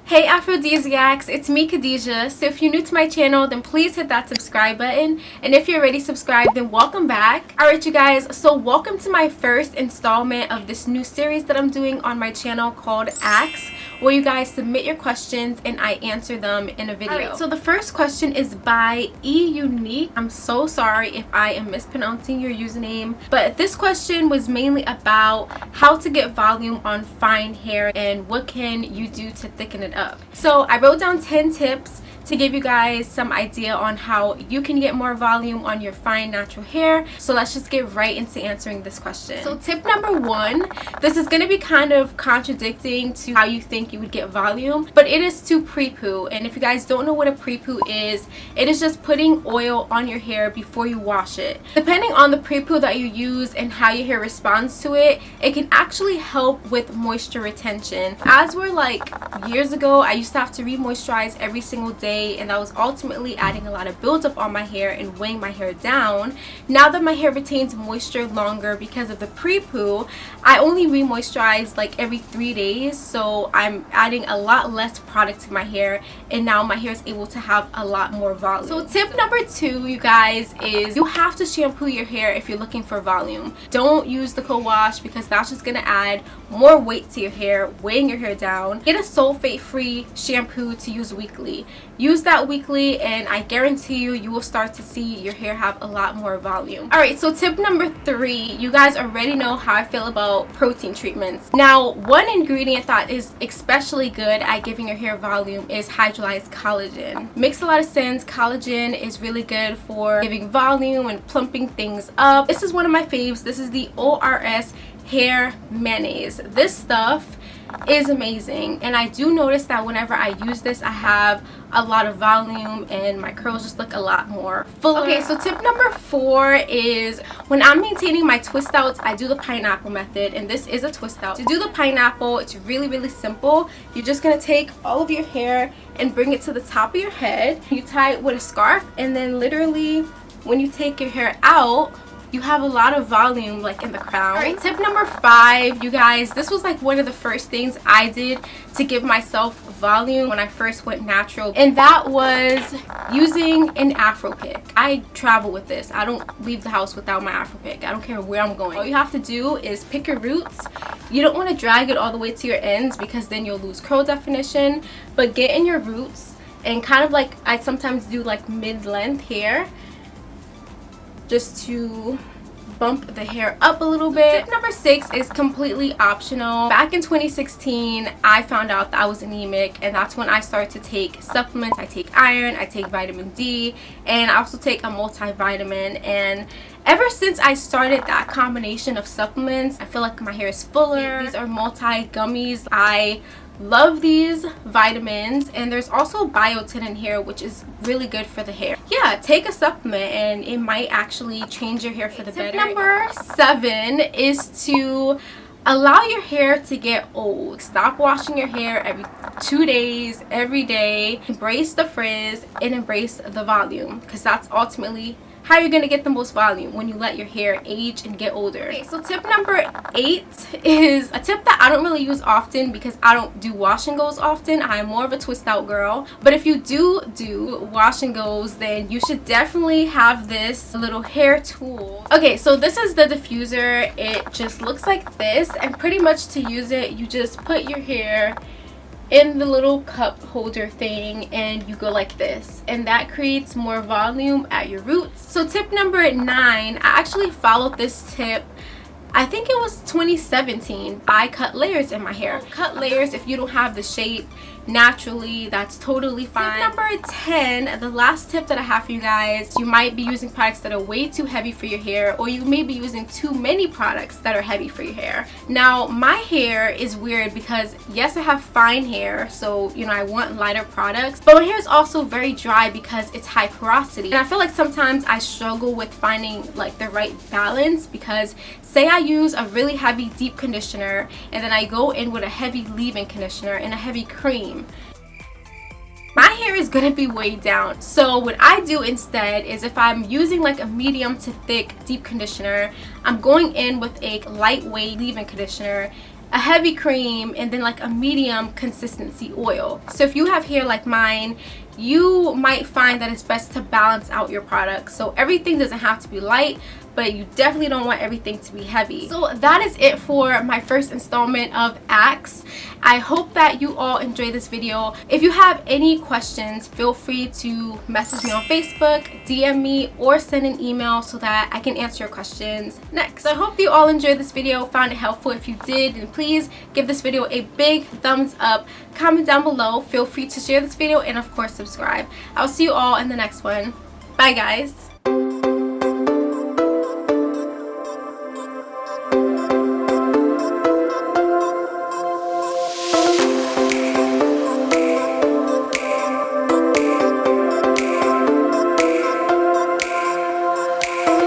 Hey Aphrodisiacs, it's me Khadijah. So if you're new to my channel, then please hit that subscribe button. And if you're already subscribed, then welcome back. Alright you guys, so welcome to my first installment of this new series that I'm doing on my channel called Ask, where you guys submit your questions and I answer them in a video. Alright, so the first question is by Unique. I'm so sorry if I am mispronouncing your username, but this question was mainly about how to get volume on fine hair and what can you do to thicken it up. So I wrote down 10 tips to give you guys some idea on how you can get more volume on your fine natural hair. So let's just get right into answering this question. So tip number 1, this is going to be kind of contradicting to how you think you would get volume, but it is to Prepoo. And if you guys don't know what a Prepoo is, it is just putting oil on your hair before you wash it. Depending on the Prepoo that you use and how your hair responds to it, it can actually help with moisture retention. As we're like years ago, I used to have to re-moisturize every single day, and that was ultimately adding a lot of buildup on my hair and weighing my hair down. Now that my hair retains moisture longer because of the Prepoo, I only re-moisturize like every 3 days, so I'm adding a lot less product to my hair, and now my hair is able to have a lot more volume. So tip number 2, you guys, is you have to shampoo your hair if you're looking for volume. Don't use the co-wash because that's just gonna add more weight to your hair, weighing your hair down. Get a sulfate-free shampoo to use weekly. Use that weekly and I guarantee you will start to see your hair have a lot more volume. Alright, so tip number 3, you guys already know how I feel about protein treatments. Now, one ingredient that is especially good at giving your hair volume is hydrolyzed collagen. Makes a lot of sense. Collagen is really good for giving volume and plumping things up. This is one of my faves. This is the ORS hair mayonnaise. This stuff is amazing, and I do notice that whenever I use this, I have a lot of volume and my curls just look a lot more fuller. Okay, so tip number 4 is when I'm maintaining my twist outs, I do the pineapple method, and this is a twist out. To do the pineapple, it's really simple. You're just gonna take all of your hair and bring it to the top of your head. You tie it with a scarf, and then literally when you take your hair out, you have a lot of volume like in the crown. Alright, tip number 5, you guys, this was like one of the first things I did to give myself volume when I first went natural, and that was using an Afro pick. I travel with this. I don't leave the house without my Afro pick. I don't care where I'm going. All you have to do is pick your roots. You don't want to drag it all the way to your ends because then you'll lose curl definition, but get in your roots and kind of like I sometimes do like mid-length hair, just to bump the hair up a little bit. Tip number 6 is completely optional. Back in 2016, I found out that I was anemic, and that's when I started to take supplements. I take iron, I take vitamin D, and I also take a multivitamin. And ever since I started that combination of supplements, I feel like my hair is fuller. These are multi gummies. I love these vitamins, and there's also biotin in here, which is really good for the hair. Yeah, take a supplement and it might actually change your hair for the better. Tip number 7 is to allow your hair to get old. Stop washing your hair every 2 days, every day. Embrace the frizz and embrace the volume, because that's ultimately how you're going to get the most volume, when you let your hair age and get older. Okay, so tip number 8 is a tip that I don't really use often because I don't do wash and goes often. I'm more of a twist out girl. But if you do wash and goes, then you should definitely have this little hair tool. Okay, so this is the diffuser. It just looks like this, and pretty much to use it, you just put your hair in the little cup holder thing and you go like this, and that creates more volume at your roots. So tip number 9, I actually followed this tip, I think it was 2017. I cut layers in my hair. Cut layers if you don't have the shape naturally, that's totally fine. Tip number 10, the last tip that I have for you guys, you might be using products that are way too heavy for your hair, or you may be using too many products that are heavy for your hair. Now, my hair is weird because yes, I have fine hair, so you know I want lighter products, but my hair is also very dry because it's high porosity, and I feel like sometimes I struggle with finding like the right balance, because say I use a really heavy deep conditioner and then I go in with a heavy leave-in conditioner and a heavy cream, my hair is gonna be weighed down. So what I do instead is, if I'm using like a medium to thick deep conditioner, I'm going in with a lightweight leave-in conditioner a heavy cream, and then like a medium consistency oil. So if you have hair like mine, you might find that it's best to balance out your products. So everything doesn't have to be light, but you definitely don't want everything to be heavy. So that is it for my first installment of Axe. I hope that you all enjoy this video. If you have any questions, feel free to message me on Facebook, DM me, or send an email so that I can answer your questions next. So I hope you all enjoyed this video, found it helpful. If you did, then please give this video a big thumbs up, comment down below, feel free to share this video, and of course subscribe. I'll see you all in the next one. Bye guys.